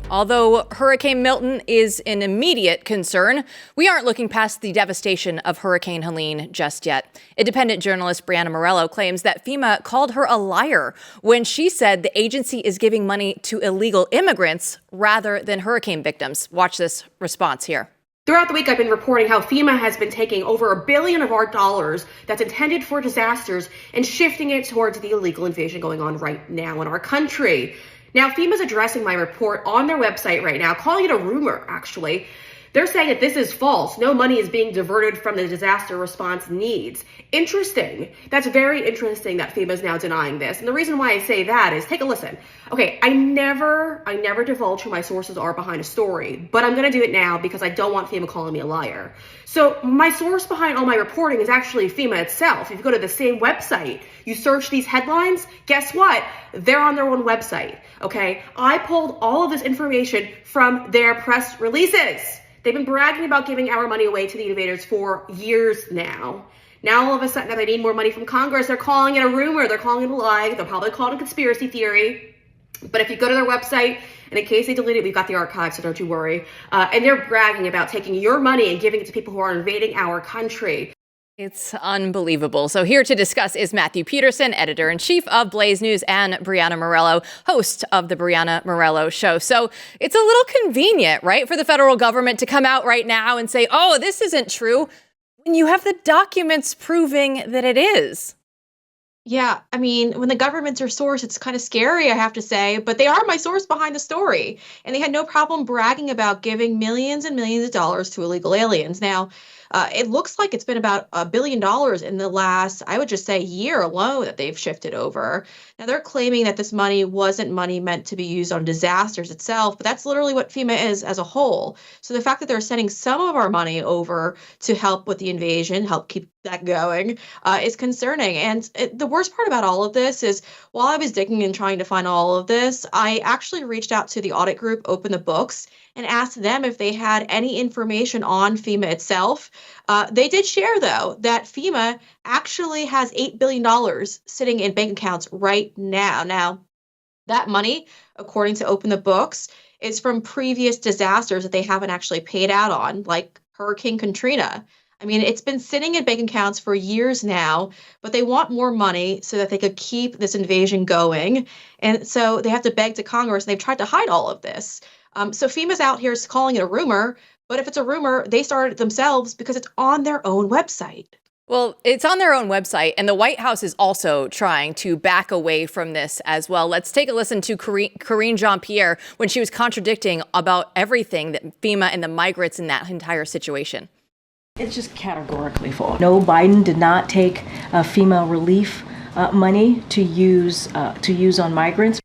Although Hurricane Milton is an immediate concern, we aren't looking past the devastation of Hurricane Helene just yet. Independent journalist Brianna Morello claims that FEMA called her a liar when she said the agency is giving money to illegal immigrants rather than hurricane victims. Watch this response here. Throughout the week, I've been reporting how FEMA has been taking over $1 billion of our dollars that's intended for disasters and shifting it towards the illegal invasion going on right now in our country. Now, FEMA's addressing my report on their website right now, calling it a rumor, actually. They're saying that this is false. No money is being diverted from the disaster response needs. Interesting. That's very interesting that FEMA is now denying this. And the reason why I say that is, take a listen. Okay, I never divulge who my sources are behind a story, but I'm going to do it now because I don't want FEMA calling me a liar. So my source behind all my reporting is actually FEMA itself. If you go to the same website, you search these headlines, guess what? They're on their own website, okay? I pulled all of this information from their press releases. They've been bragging about giving our money away to the invaders for years now. Now, all of a sudden, that they need more money from Congress, they're calling it a rumor. They're calling it a lie. They'll probably call it a conspiracy theory. But if you go to their website, and in case they delete it, we've got the archive, so don't you worry. And they're bragging about taking your money and giving it to people who are invading our country. It's unbelievable. So here to discuss is Matthew Peterson, editor-in-chief of Blaze News, and Brianna Morello, host of the Brianna Morello Show. So it's a little convenient, right, for the federal government to come out right now and say, oh, this isn't true, when you have the documents proving that it is. Yeah, I mean, when the government's your source, it's kind of scary, I have to say, but they are my source behind the story. And they had no problem bragging about giving millions and millions of dollars to illegal aliens. Now, it looks like it's been about $1 billion in the last, I would just say, year alone that they've shifted over. Now, they're claiming that this money wasn't money meant to be used on disasters itself, but that's literally what FEMA is as a whole. So the fact that they're sending some of our money over to help with the invasion, help keep that going, is concerning. And the worst part about all of this is, while I was digging and trying to find all of this, I actually reached out to the audit group, Open the Books, and asked them if they had any information on FEMA itself. They did share, though, that FEMA actually has $8 billion sitting in bank accounts right now. Now, that money, according to Open the Books, is from previous disasters that they haven't actually paid out on, like Hurricane Katrina. I mean, it's been sitting in bank accounts for years now, but they want more money so that they could keep this invasion going. And so they have to beg to Congress, and they've tried to hide all of this. So FEMA's out here calling it a rumor, but if it's a rumor, they started it themselves because it's on their own website. Well, it's on their own website, and the White House is also trying to back away from this as well. Let's take a listen to Karine Jean-Pierre when she was contradicting about everything that FEMA and the migrants in that entire situation. It's just categorically false. No, Biden did not take FEMA relief money to use on migrants.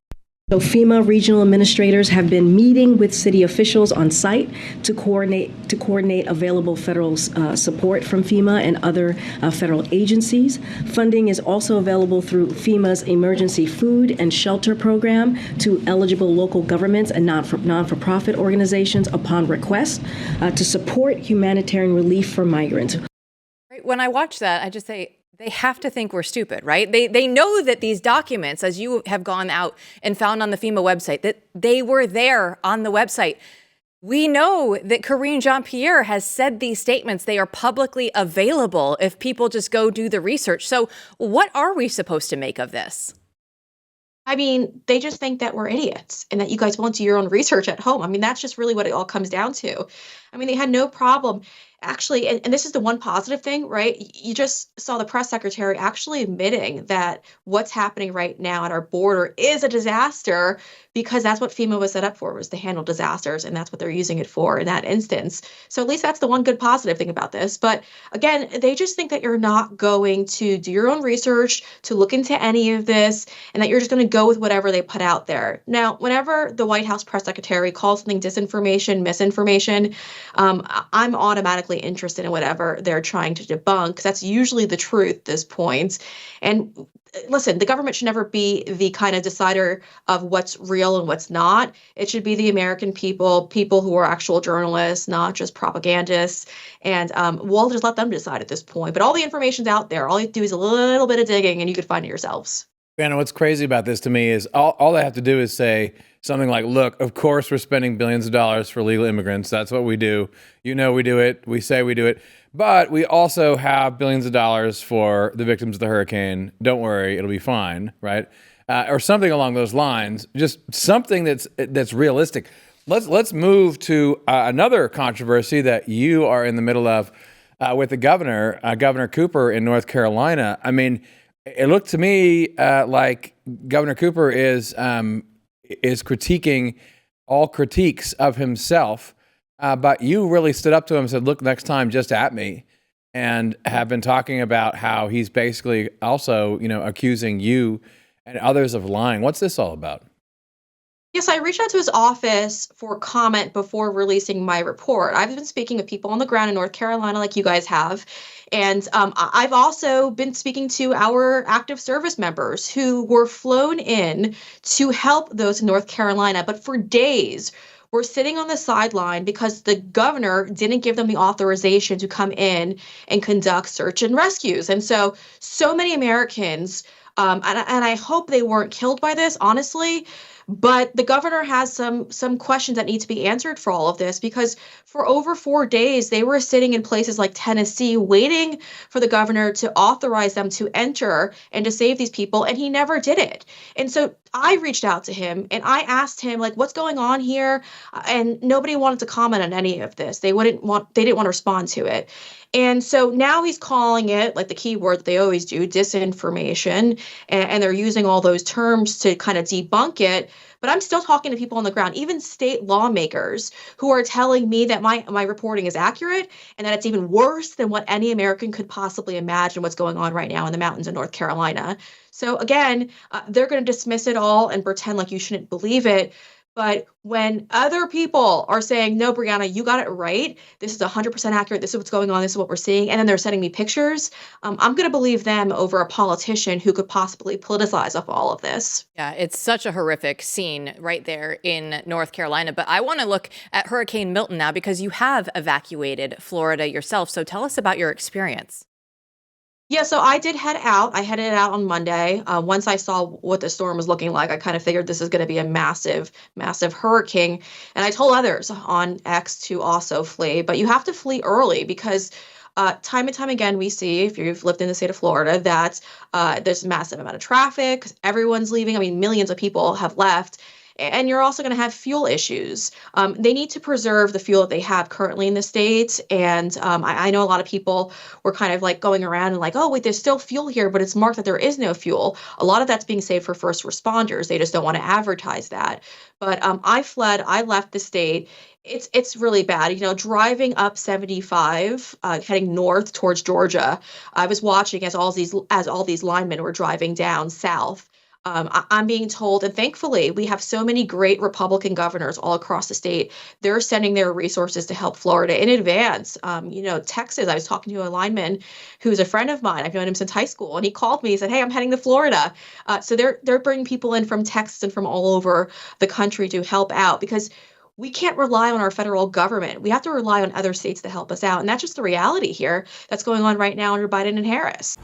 So FEMA regional administrators have been meeting with city officials on site to coordinate available federal support from FEMA and other federal agencies. Funding is also available through FEMA's emergency food and shelter program to eligible local governments and non-for-profit organizations upon request to support humanitarian relief for migrants. When I watch that, I just say, they have to think we're stupid, right? They know that these documents, as you have gone out and found on the FEMA website, that they were there on the website. We know that Karine Jean-Pierre has said these statements. They are publicly available if people just go do the research. So what are we supposed to make of this? I mean, they just think that we're idiots and that you guys won't do your own research at home. I mean, that's just really what it all comes down to. I mean, they had no problem. Actually, and this is the one positive thing, right? You just saw the press secretary actually admitting that what's happening right now at our border is a disaster because that's what FEMA was set up for, was to handle disasters, and that's what they're using it for in that instance. So at least that's the one good positive thing about this. But again, they just think that you're not going to do your own research, to look into any of this, and that you're just going to go with whatever they put out there. Now, whenever the White House press secretary calls something disinformation, misinformation, I'm automatically interested in whatever they're trying to debunk. That's usually the truth at this point. And listen, the government should never be the kind of decider of what's real and what's not. It should be the American people who are actual journalists, not just propagandists. And we'll just let them decide at this point. But all the information's out there. All you have to do is a little bit of digging and you could find it yourselves. And what's crazy about this to me is all they have to do is say something like, look, of course we're spending billions of dollars for illegal immigrants. That's what we do. You know, we do it. We say we do it. But we also have billions of dollars for the victims of the hurricane. Don't worry, it'll be fine, right? Or something along those lines. Just something that's realistic. Let's move to another controversy that you are in the middle of with the governor, Governor Cooper in North Carolina. I mean, it looked to me like Governor Cooper is critiquing all critiques of himself, but you really stood up to him and said, look, next time, just at me, and have been talking about how he's basically also, accusing you and others of lying. What's this all about? Yes, I reached out to his office for comment before releasing my report. I've been speaking with people on the ground in North Carolina like you guys have. And I've also been speaking to our active service members who were flown in to help those in North Carolina. But for days, we're sitting on the sideline because the governor didn't give them the authorization to come in and conduct search and rescues. And so many Americans, and I hope they weren't killed by this, honestly, but the governor has some questions that need to be answered for all of this, because for over 4 days, they were sitting in places like Tennessee waiting for the governor to authorize them to enter and to save these people. And he never did it. And so I reached out to him and I asked him, like, what's going on here? And nobody wanted to comment on any of this. They didn't want to respond to it. And so now he's calling it, like the key word that they always do, disinformation. And they're using all those terms to kind of debunk it. But I'm still talking to people on the ground, even state lawmakers who are telling me that my reporting is accurate and that it's even worse than what any American could possibly imagine what's going on right now in the mountains of North Carolina. So again, they're going to dismiss it all and pretend like you shouldn't believe it. But when other people are saying, no, Brianna, you got it right, this is 100% accurate, this is what's going on, this is what we're seeing, and then they're sending me pictures, I'm going to believe them over a politician who could possibly politicize up all of this. Yeah, it's such a horrific scene right there in North Carolina. But I want to look at Hurricane Milton now, because you have evacuated Florida yourself. So tell us about your experience. Yeah, so I did head out. I headed out on Monday. Once I saw what the storm was looking like, I kind of figured this is going to be a massive, massive hurricane. And I told others on X to also flee, but you have to flee early because time and time again, we see, if you've lived in the state of Florida, that there's a massive amount of traffic. Everyone's leaving. I mean, millions of people have left. And you're also going to have fuel issues. They need to preserve the fuel that they have currently in the state. And I know a lot of people were kind of like going around and like, oh, wait, there's still fuel here, but it's marked that there is no fuel. A lot of that's being saved for first responders. They just don't want to advertise that. But I fled. I left the state. It's really bad. Driving up 75, heading north towards Georgia, I was watching as all these linemen were driving down south. I'm being told, and thankfully, we have so many great Republican governors all across the state. They're sending their resources to help Florida in advance. Texas, I was talking to a lineman who's a friend of mine. I've known him since high school, and he called me. He said, "Hey, I'm heading to Florida." So they're bringing people in from Texas and from all over the country to help out, because we can't rely on our federal government. We have to rely on other states to help us out. And that's just the reality here that's going on right now under Biden and Harris.